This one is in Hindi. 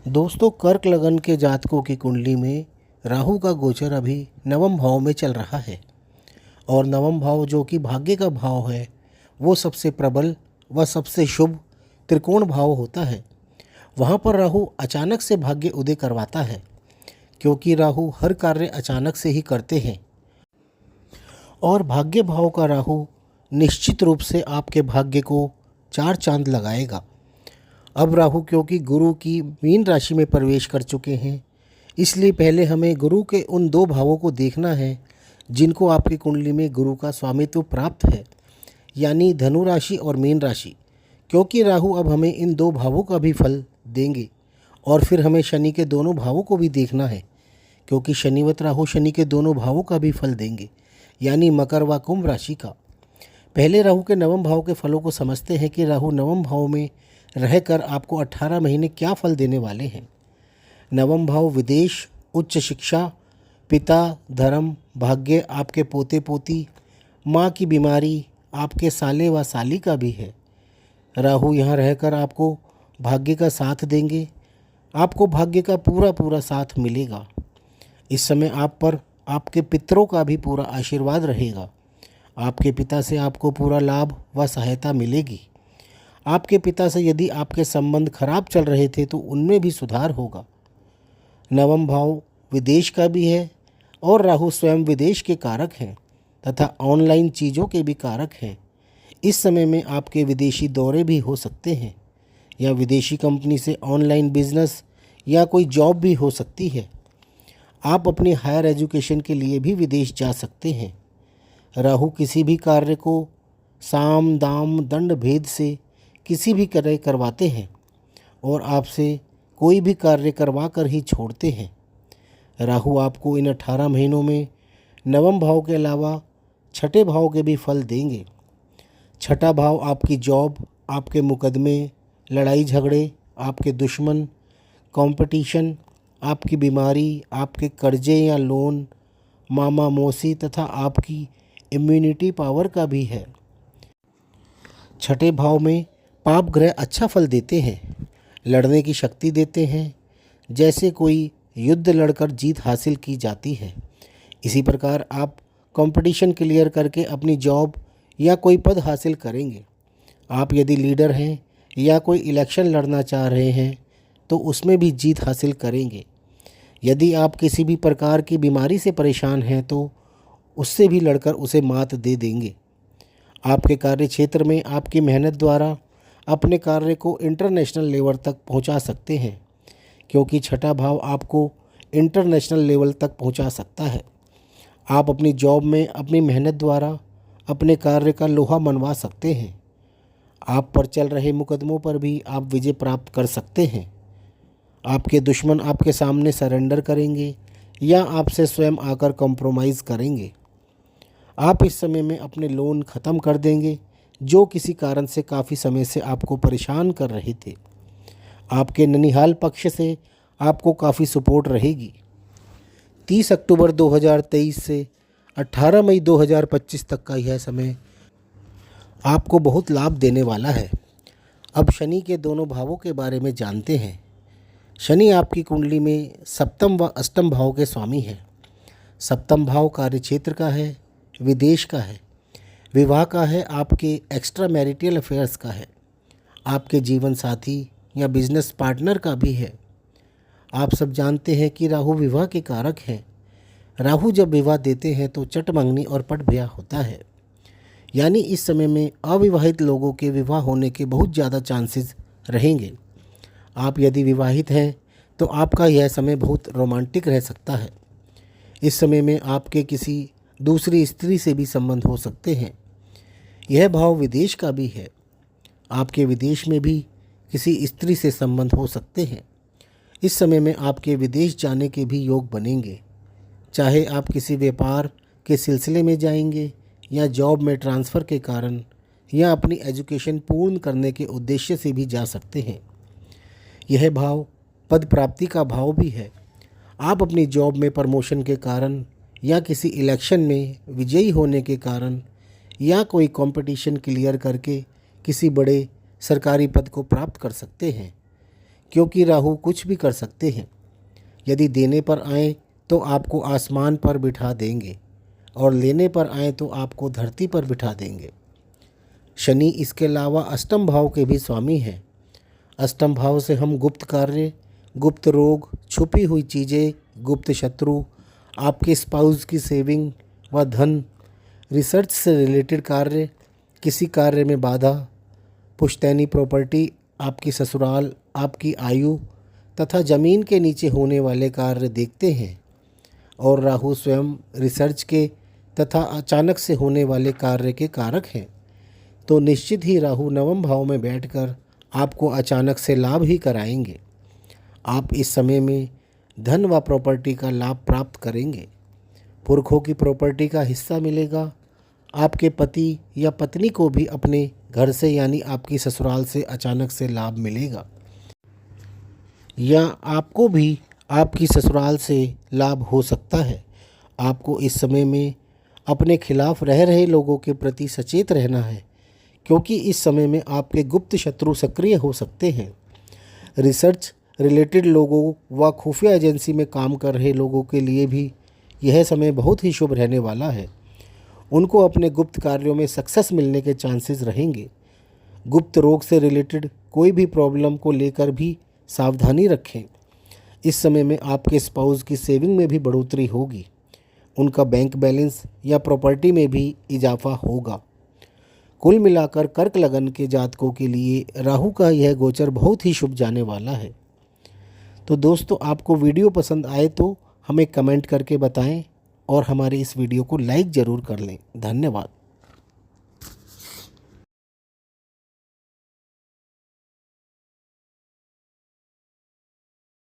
दोस्तों, कर्क लगन के जातकों की कुंडली में राहु का गोचर अभी नवम भाव में चल रहा है। और नवम भाव जो कि भाग्य का भाव है, वो सबसे प्रबल व सबसे शुभ त्रिकोण भाव होता है। वहाँ पर राहु अचानक से भाग्य उदय करवाता है, क्योंकि राहु हर कार्य अचानक से ही करते हैं। और भाग्य भाव का राहु निश्चित रूप से आपके भाग्य को चार चांद लगाएगा। अब राहु क्योंकि गुरु की मीन राशि में प्रवेश कर चुके हैं, इसलिए पहले हमें गुरु के उन दो भावों को देखना है जिनको आपकी कुंडली में गुरु का स्वामित्व प्राप्त है, यानी धनु राशि और मीन राशि। क्योंकि राहु अब हमें इन दो भावों का भी फल देंगे। और फिर हमें शनि के दोनों भावों को भी देखना है, क्योंकि शनिवत राहु शनि के दोनों भावों का भी फल देंगे, यानी मकर व कुंभ राशि का। पहले राहु के नवम भाव के फलों को समझते हैं कि राहु नवम भाव में रहकर आपको 18 महीने क्या फल देने वाले हैं। नवम भाव विदेश, उच्च शिक्षा, पिता, धर्म, भाग्य, आपके पोते पोती, माँ की बीमारी, आपके साले व साली का भी है। राहु यहाँ रहकर आपको भाग्य का साथ देंगे, आपको भाग्य का पूरा पूरा साथ मिलेगा। इस समय आप पर आपके पितरों का भी पूरा आशीर्वाद रहेगा। आपके पिता से आपको पूरा लाभ व सहायता मिलेगी। आपके पिता से यदि आपके संबंध खराब चल रहे थे तो उनमें भी सुधार होगा। नवम भाव विदेश का भी है और राहु स्वयं विदेश के कारक हैं तथा ऑनलाइन चीज़ों के भी कारक हैं। इस समय में आपके विदेशी दौरे भी हो सकते हैं, या विदेशी कंपनी से ऑनलाइन बिजनेस या कोई जॉब भी हो सकती है। आप अपनी हायर एजुकेशन के लिए भी विदेश जा सकते हैं। राहु किसी भी कार्य को साम दाम दंड भेद से किसी भी तरह करवाते हैं और आपसे कोई भी कार्य करवा कर ही छोड़ते हैं। राहु आपको इन 18 महीनों में नवम भाव के अलावा छठे भाव के भी फल देंगे। छठा भाव आपकी जॉब, आपके मुकदमे, लड़ाई झगड़े, आपके दुश्मन, कंपटीशन, आपकी बीमारी, आपके कर्जे या लोन, मामा मौसी तथा आपकी इम्यूनिटी पावर का भी है। छठे भाव में पाप ग्रह अच्छा फल देते हैं, लड़ने की शक्ति देते हैं। जैसे कोई युद्ध लड़कर जीत हासिल की जाती है, इसी प्रकार आप कंपटीशन क्लियर करके अपनी जॉब या कोई पद हासिल करेंगे। आप यदि लीडर हैं या कोई इलेक्शन लड़ना चाह रहे हैं तो उसमें भी जीत हासिल करेंगे। यदि आप किसी भी प्रकार की बीमारी से परेशान हैं तो उससे भी लड़कर उसे मात दे देंगे। आपके कार्य क्षेत्र में आपकी मेहनत द्वारा अपने कार्य को इंटरनेशनल लेवल तक पहुंचा सकते हैं, क्योंकि छठा भाव आपको इंटरनेशनल लेवल तक पहुंचा सकता है। आप अपनी जॉब में अपनी मेहनत द्वारा अपने कार्य का लोहा मनवा सकते हैं। आप पर चल रहे मुकदमों पर भी आप विजय प्राप्त कर सकते हैं। आपके दुश्मन आपके सामने सरेंडर करेंगे या आपसे स्वयं आकर कॉम्प्रोमाइज़ करेंगे। आप इस समय में अपने लोन ख़त्म कर देंगे जो किसी कारण से काफ़ी समय से आपको परेशान कर रहे थे। आपके ननिहाल पक्ष से आपको काफ़ी सपोर्ट रहेगी। 30 अक्टूबर 2023 से 18 मई 2025 तक का यह समय आपको बहुत लाभ देने वाला है। अब शनि के दोनों भावों के बारे में जानते हैं। शनि आपकी कुंडली में सप्तम व अष्टम भाव के स्वामी हैं। सप्तम भाव कार्य क्षेत्र का है, विदेश का है, विवाह का है, आपके एक्स्ट्रा मैरिटल अफेयर्स का है, आपके जीवन साथी या बिजनेस पार्टनर का भी है। आप सब जानते हैं कि राहु विवाह के कारक हैं। राहु जब विवाह देते हैं तो चट मंगनी और पट ब्याह होता है, यानी इस समय में अविवाहित लोगों के विवाह होने के बहुत ज़्यादा चांसेस रहेंगे। आप यदि विवाहित हैं तो आपका यह समय बहुत रोमांटिक रह सकता है। इस समय में आपके किसी दूसरी स्त्री से भी संबंध हो सकते हैं। यह भाव विदेश का भी है। आपके विदेश में भी किसी स्त्री से संबंध हो सकते हैं। इस समय में आपके विदेश जाने के भी योग बनेंगे, चाहे आप किसी व्यापार के सिलसिले में जाएंगे या जॉब में ट्रांसफ़र के कारण या अपनी एजुकेशन पूर्ण करने के उद्देश्य से भी जा सकते हैं। यह भाव पद प्राप्ति का भाव भी है। आप अपनी जॉब में प्रमोशन के कारण या किसी इलेक्शन में विजयी होने के कारण या कोई कंपटीशन क्लियर करके किसी बड़े सरकारी पद को प्राप्त कर सकते हैं। क्योंकि राहु कुछ भी कर सकते हैं। यदि देने पर आए तो आपको आसमान पर बिठा देंगे और लेने पर आए तो आपको धरती पर बिठा देंगे। शनि इसके अलावा अष्टम भाव के भी स्वामी हैं। अष्टम भाव से हम गुप्त कार्य, गुप्त रोग, छुपी हुई चीज़ें, गुप्त शत्रु, आपके स्पाउस की सेविंग व धन, रिसर्च से रिलेटेड कार्य, किसी कार्य में बाधा, पुश्तैनी प्रॉपर्टी, आपकी ससुराल, आपकी आयु तथा ज़मीन के नीचे होने वाले कार्य देखते हैं। और राहु स्वयं रिसर्च के तथा अचानक से होने वाले कार्य के कारक हैं। तो निश्चित ही राहु नवम भाव में बैठकर आपको अचानक से लाभ ही कराएंगे। आप इस समय में धन व प्रॉपर्टी का लाभ प्राप्त करेंगे। पुरखों की प्रॉपर्टी का हिस्सा मिलेगा। आपके पति या पत्नी को भी अपने घर से यानी आपकी ससुराल से अचानक से लाभ मिलेगा, या आपको भी आपकी ससुराल से लाभ हो सकता है। आपको इस समय में अपने खिलाफ रह रहे लोगों के प्रति सचेत रहना है, क्योंकि इस समय में आपके गुप्त शत्रु सक्रिय हो सकते हैं। रिसर्च रिलेटेड लोगों व खुफिया एजेंसी में काम कर रहे लोगों के लिए भी यह समय बहुत ही शुभ रहने वाला है। उनको अपने गुप्त कार्यों में सक्सेस मिलने के चांसेस रहेंगे। गुप्त रोग से रिलेटेड कोई भी प्रॉब्लम को लेकर भी सावधानी रखें। इस समय में आपके स्पाउस की सेविंग में भी बढ़ोतरी होगी। उनका बैंक बैलेंस या प्रॉपर्टी में भी इजाफा होगा। कुल मिलाकर कर्क लगन के जातकों के लिए राहु का यह गोचर बहुत ही शुभ जाने वाला है। तो दोस्तों, आपको वीडियो पसंद आए तो हमें कमेंट करके बताएं और हमारे इस वीडियो को लाइक ज़रूर कर लें। धन्यवाद।